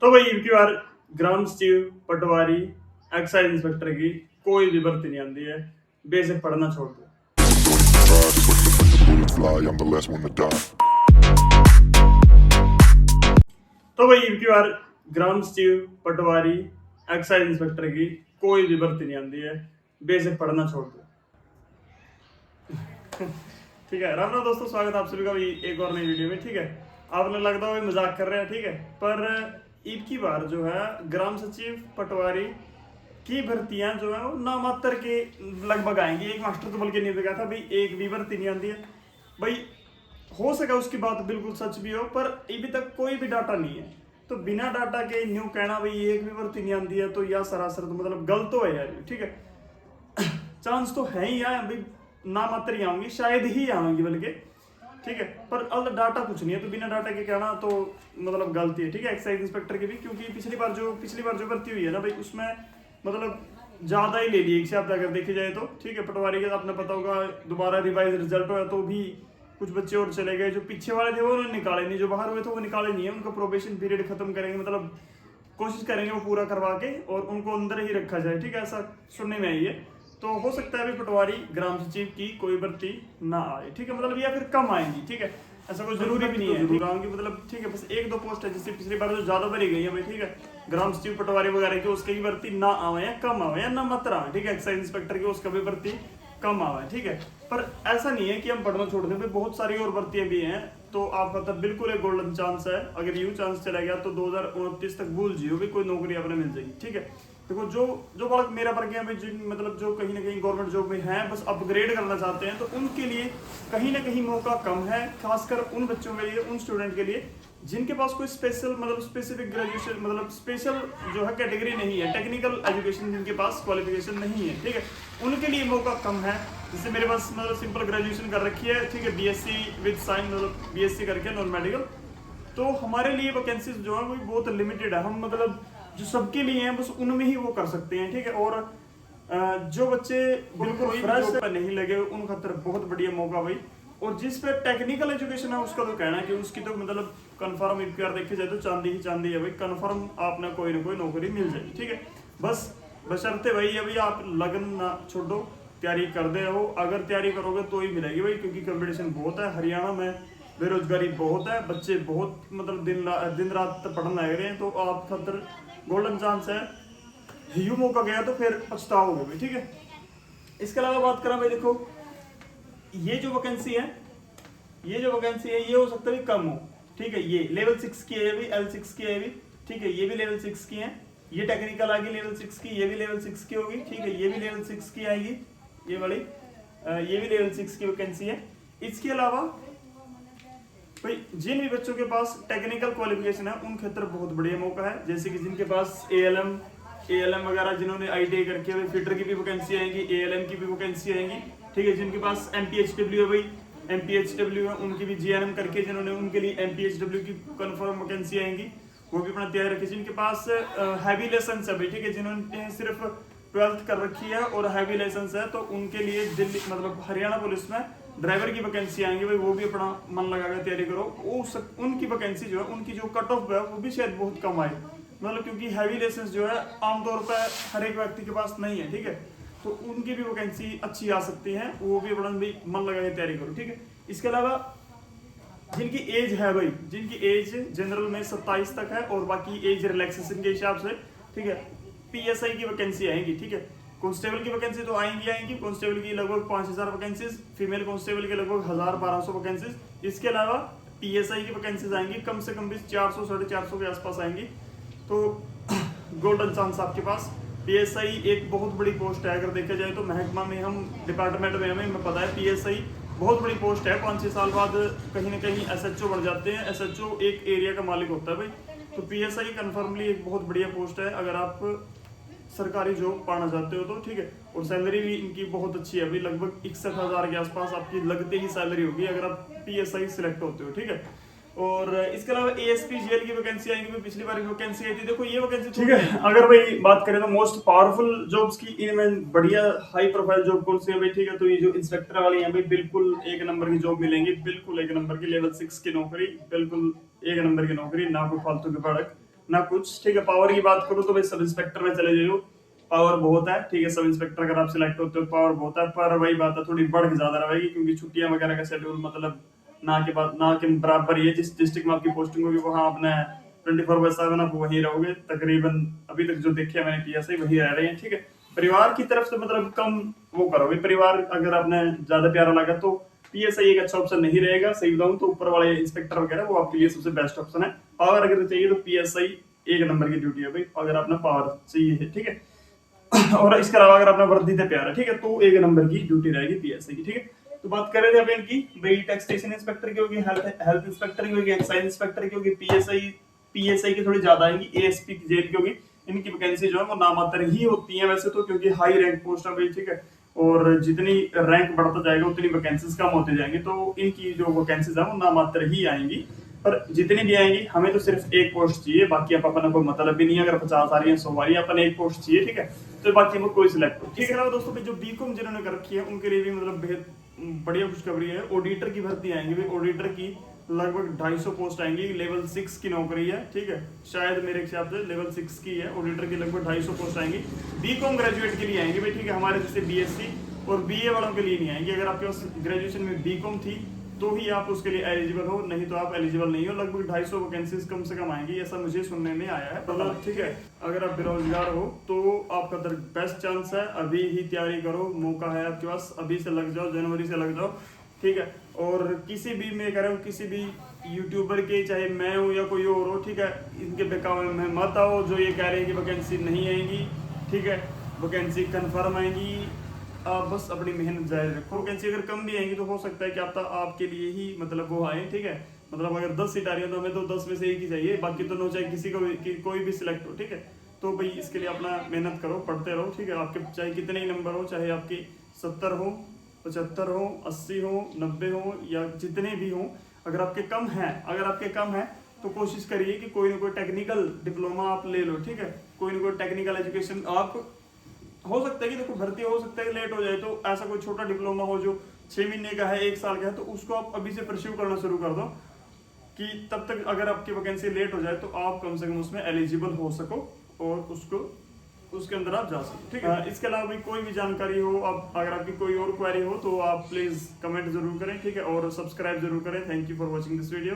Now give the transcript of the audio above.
तो भाई इनकी बार ग्राम सचिव पटवारी एक्साइज इंस्पेक्टर की कोई भी भर्ती नहीं आती है। बेसिक पढ़ना छोड़ दो। तो भाई इनकी बार ग्राम सचिव पटवारी एक्साइज इंस्पेक्टर की कोई भी भर्ती नहीं आती है। बेसिक पढ़ना छोड़ दो। ठीक है, राम राम दोस्तों, स्वागत है आप सभी का भी एक और नई वीडियो में। ठीक है, आपने लगता है मजाक कर रहे हैं, ठीक है, पर ईद की बार जो है ग्राम सचिव पटवारी की भर्तियां जो है वो नामात्र के लगभग आएंगी। एक मास्टर तो बल्कि नहीं देखा था भाई, एक भी भर्ती नहीं आती है भाई। हो सका उसकी बात बिल्कुल सच भी हो, पर अभी तक कोई भी डाटा नहीं है। तो बिना डाटा के न्यू कहना भाई एक भी भर्ती नहीं आती है तो या सरासर तो मतलब गलत तो है यार। ठीक है, चांस तो है ही यार भाई, नामात्र ही आऊंगी, शायद ही आऊंगी बल्कि। ठीक है, पर अब डाटा कुछ नहीं है तो बिना डाटा के कहना तो मतलब गलती है। ठीक है, एक्साइज इंस्पेक्टर की भी, क्योंकि पिछली बार जो भर्ती हुई है ना भाई, उसमें मतलब ज्यादा ही ले ली एक से आप अगर देखी जाए तो। ठीक है, पटवारी का आपने पता होगा दोबारा रिवाइज रिजल्ट हुआ तो भी कुछ बच्चे और चले गए। जो पीछे वाले थे वो उन्होंने निकाले नहीं, जो बाहर हुए थे वो निकाले नहीं है। उनका प्रोबेशन पीरियड खत्म करेंगे, मतलब कोशिश करेंगे वो पूरा करवा के और उनको अंदर ही रखा जाए। ठीक है, ऐसा सुनने में आई है। तो हो सकता है अभी पटवारी ग्राम सचिव की कोई भर्ती ना आए। ठीक है, मतलब या फिर कम आएंगी। ठीक है, ऐसा कोई जरूरी भी नहीं है की मतलब। ठीक है, बस एक दो पोस्ट है जिससे पिछली बार जो ज्यादा भरी गई है भाई। ठीक है, ग्राम सचिव पटवारी वगैरह की उसकी भी भर्ती ना आवे या कम आवे या ना मात्रा आवे। ठीक है, एक्साइज इंस्पेक्टर की उसका भी भर्ती कम आवे। ठीक है, पर ऐसा नहीं है कि हम पढ़ना छोड़ दें भाई, बहुत सारी और भर्तियां भी हैं। तो आपका तब बिल्कुल एक गोल्डन चांस है। अगर यूं चांस चला गया तो 2029 तक भूल जियो भी, कोई नौकरी अपने मिल जाएगी। ठीक है, देखो जो जो बालक मेरा वर्ग है, जिन मतलब जो कहीं ना कहीं गवर्नमेंट जॉब में हैं, बस अपग्रेड करना चाहते हैं, तो उनके लिए कहीं ना कहीं मौका कम है। खासकर उन बच्चों के लिए, उन स्टूडेंट के लिए जिनके पास कोई स्पेशल मतलब स्पेसिफिक ग्रेजुएशन मतलब स्पेशल जो है कैटेगरी नहीं है, टेक्निकल एजुकेशन जिनके पास क्वालिफिकेशन नहीं है। ठीक है, उनके लिए मौका कम है। जैसे मेरे पास मतलब सिंपल ग्रेजुएशन कर रखी है। ठीक है, बीएससी विद साइंस मतलब बीएससी करके नॉन मेडिकल। तो हमारे लिए वैकेंसीज जो है वो बहुत लिमिटेड है। हम मतलब जो सबके लिए हैं बस उनमें ही वो कर सकते हैं। ठीक है, और जो बच्चे बिल्कुल फ्रेश पर नहीं लगे उन खातर बहुत बढ़िया मौका भाई। और जिस पे टेक्निकल एजुकेशन है उसका तो कहना है कि उसकी तो मतलब कंफर्म इम्तियार देखी जाए तो चांदी ही चांदी है भाई। कंफर्म आपने कोई ना कोई नौकरी मिल जाएगी। ठीक है, बस बशर्ते भाई अभी आप लगन ना छोड़ो, तैयारी कर दे हो। अगर तैयारी करोगे तो ही मिलेगी भाई, क्योंकि कंपटीशन बहुत है। हरियाणा में बेरोजगारी बहुत है, बच्चे बहुत मतलब दिन रात पढ़ने लग रहे हैं। तो आप खातर गोल्डन चांस है। यू मौका गया तो फिर पछताओगे भाई। ठीक है, इसके अलावा बात करें भाई, देखो ये जो वैकेंसी है ये हो सकता है भी कम हो। ठीक है, ये लेवल 6 की है भी, L6 की है भी। ठीक है, ये भी लेवल 6 की है। ये टेक्निकल आएगी लेवल 6 की, ये भी लेवल 6 की होगी। ठीक है, ये भी लेवल 6 की आएगी, ये वाली ये भी लेवल 6 की वैकेंसी है। इसके अलावा भाई जिन भी बच्चों के पास टेक्निकल क्वालिफिकेशन है उन क्षेत्र बहुत बढ़िया मौका है। जैसे कि जिनके पास एएलएम वगैरह, जिन्होंने आईटीआई करके हुए, फिटर की भी वैकेंसी आएंगी, एएलएम की भी वैकेंसी आएंगी। ठीक है, जिनके पास एमपीएचडब्ल्यू है भाई, एमपीएचडब्ल्यू है, उनकी भी जीएनएम करके जिन्होंने, उनके लिए एमपीएचडब्ल्यू की कंफर्म वैकेंसी आएंगी, वो भी अपना तैयार रखिए। जिनके पास हैवी लाइसेंस है भाई, ठीक है, जिन्होंने सिर्फ 12th कर रखी है और हैवी लाइसेंस है, तो उनके लिए दिल्ली मतलब हरियाणा पुलिस में ड्राइवर की वैकेंसी आएंगी भाई, वो भी अपना मन लगाकर तैयारी करो। उनकी वैकेंसी जो है, उनकी जो कट ऑफ है वो भी शायद बहुत कम आए, मतलब क्योंकि हैवी लाइसेंस जो है आमतौर पर हर एक व्यक्ति के पास नहीं है। ठीक है, तो उनकी भी वैकेंसी अच्छी आ सकती है, वो भी अपना भी मन लगा के तैयारी करो। ठीक है, इसके अलावा जिनकी एज है भाई, जिनकी एज जनरल में 27 तक है और बाकी एज रिलैक्सेशन के हिसाब से, ठीक है, पीएसआई की वैकेंसी आएंगी। ठीक है, कांस्टेबल की वैकेंसी तो आएंगी। कांस्टेबल की लगभग 5000 वैकेंसीज, फीमेल कांस्टेबल के लगभग 1200 वैकेंसीज। इसके अलावा पीएसआई की वैकेंसीज आएंगी कम से कम भी 400 450 के आसपास आएंगी। तो गोल्डन चांस आपके पास। पीएसआई एक बहुत बड़ी पोस्ट है, अगर देखा जाए तो महकमा में, हम डिपार्टमेंट में हमें पता है पीएसआई बहुत बड़ी पोस्ट है। 5-6 साल बाद कहीं ना कहीं एसएचओ बढ़ जाते हैं। एसएचओ एक एरिया का मालिक होता है भाई। तो पीएसआई कन्फर्मली एक बहुत बढ़िया पोस्ट है अगर आप सरकारी जॉब पाना चाहते हो तो। ठीक है, और सैलरी भी इनकी बहुत अच्छी है अभी, लगभग 61,000 के आसपास आपकी लगते ही सैलरी होगी अगर आप पीएसआई सिलेक्ट होते हो। ठीक है, और इसके अलावा एएसपी जेल की वैकेंसी आएगी, पिछली बार वैकेंसी आई थी। देखो ये वैकेंसी ठीक है, अगर भाई बात करें तो मोस्ट पावरफुल जॉब्स की, इनमें बढ़िया हाई प्रोफाइल जॉब कौन सी है भाई? ठीक है, तो ये जो इंस्पेक्टर वाली है भाई, बिल्कुल एक नंबर की जॉब मिलेंगी, बिल्कुल एक नंबर की लेवल 6 की नौकरी, बिल्कुल एक नंबर की नौकरी, ना कोई फालतू की भड़क, ना कुछ, ठीक है। पावर की बात करूँ तो भाई सब इंस्पेक्टर में चले जाइयो, पावर बहुत है, ठीक है। सब इंस्पेक्टर अगर आप सिलेक्ट होते हो पावर बहुत है, पर वही बात है थोड़ी बढ़ के ज्यादा रहेगी, क्योंकि छुट्टियां वगैरह का शेड्यूल मतलब ना के बराबर ही है। जिस डिस्ट्रिक्ट में आपकी पोस्टिंग होगी वहां आपने 24/7 आप वहीं रहोगे तकरीबन। अभी तक जो देखे मैंने पीएसआई वही रह रहे हैं, ठीक है। परिवार की तरफ से मतलब कम वो करोगे, परिवार अगर आपने ज्यादा प्यारा लगा तो पीएसआई एक अच्छा ऑप्शन नहीं रहेगा। सही बताऊं तो ऊपर वाले इंस्पेक्टर वगैरह वो आपके लिए सबसे बेस्ट ऑप्शन है। पावर अगर चाहिए तो पीएसआई एक नंबर की ड्यूटी है भाई, अगर आपने पावर चाहिए है, ठीक है। और इसके अलावा अगर आपने वर्दी से प्यार है, ठीक है, तो एक नंबर की ड्यूटी रहेगी पीएसआई की, ठीक है। तो बात कर रहे थे अपन इनकी भाई, टैक्सेशन इंस्पेक्टर की होगी, हेल्थ इंस्पेक्टर की होगी, एक्साइज इंस्पेक्टर की होगी, पीएसआई की थोड़ी ज्यादा आएंगी, एएसपी की जेल की होगी। इनकी वैकेंसी जो है वो नामात्र ही होती है वैसे तो, क्योंकि हाई रैंक पोस्ट है भाई, ठीक है। और जितनी रैंक बढ़ता जाएगा उतनी वैकेंसीज कम होते जाएंगे, तो इनकी जो वैकेंसीज है वो नामात्र ही आएंगी। पर जितनी भी आएंगी हमें तो सिर्फ एक पोस्ट चाहिए, बाकी आप अपना कोई मतलब भी नहीं है। अगर 50 आ रही है 100 आ रही है, अपन एक पोस्ट चाहिए, ठीक है। तो बाकी हमें कोई सिलेक्ट हो, ठीक है। दोस्तों जो बीकॉम जिन्होंने कर रखी है उनके लिए भी मतलब बेहद बढ़िया खुशखबरी है। ऑडिटर की भर्ती आएंगी भाई, ऑडिटर की लगभग 250 पोस्ट आएंगी, लेवल 6 की नौकरी है, ठीक है। शायद मेरे हिसाब से लेवल 6 की है, ऑडिटर की लगभग 250 पोस्ट आएंगी। बीकॉम ग्रेजुएट के लिए आएंगी भाई, ठीक है। हमारे जैसे बीएससी और बीए वालों के लिए नहीं आएंगी। अगर आपके पास ग्रेजुएशन में बीकॉम थी तो ही आप उसके लिए एलिजिबल हो, नहीं तो आप एलिजिबल नहीं हो। लगभग 250 वैकेंसीज कम से कम आएंगी, ऐसा मुझे सुनने में आया है, मतलब, ठीक है। अगर आप बेरोजगार हो तो आपका बेस्ट चांस है, अभी ही तैयारी करो, मौका है आपके पास, अभी से लग जाओ, जनवरी से लग जाओ, ठीक है। और किसी भी मैं कह रहा हूँ किसी भी यूट्यूबर के, चाहे मैं हूँ या कोई और हो, ठीक है, इनके बहकावे में मत आओ जो ये कह रहे हैं कि वैकेंसी नहीं आएंगी, ठीक है। वैकेंसी कन्फर्म आएंगी, आप बस अपनी मेहनत जारी रखो। वैकेंसी अगर कम भी आएंगी तो हो सकता है कि आपके लिए ही मतलब वो आए, ठीक है। मतलब अगर 10 सीट आ रही है तो हमें तो 10 में से एक ही चाहिए, बाकी तो नो, चाहे किसी को कोई भी सिलेक्ट हो, ठीक है। तो भाई इसके लिए अपना मेहनत करो, पढ़ते रहो, ठीक है। आपके चाहे कितने ही नंबर हो, चाहे आपके 70 हो, 75 हो, 80 हो, 90 हो, या जितने भी हो, अगर आपके कम है तो कोशिश करिए कि कोई ना कोई टेक्निकल डिप्लोमा आप ले लो, ठीक है। कोई ना कोई टेक्निकल एजुकेशन आप, हो सकता है कि देखो भर्ती हो सकता है लेट हो जाए, तो ऐसा कोई छोटा डिप्लोमा हो जो 6 महीने का है, 1 साल का है, तो उसको आप अभी से परस्यू करना शुरू कर दो, कि तब तक अगर आपकी वैकेंसी लेट हो जाए तो आप कम से कम उसमें एलिजिबल हो सको और उसके अंदर आप जा सको, ठीक है। इसके अलावा भी कोई भी जानकारी हो, आप अगर आपकी कोई और क्वेरी हो तो आप प्लीज कमेंट जरूर करें, ठीक है। और सब्सक्राइब जरूर करें। Thank you for watching this video.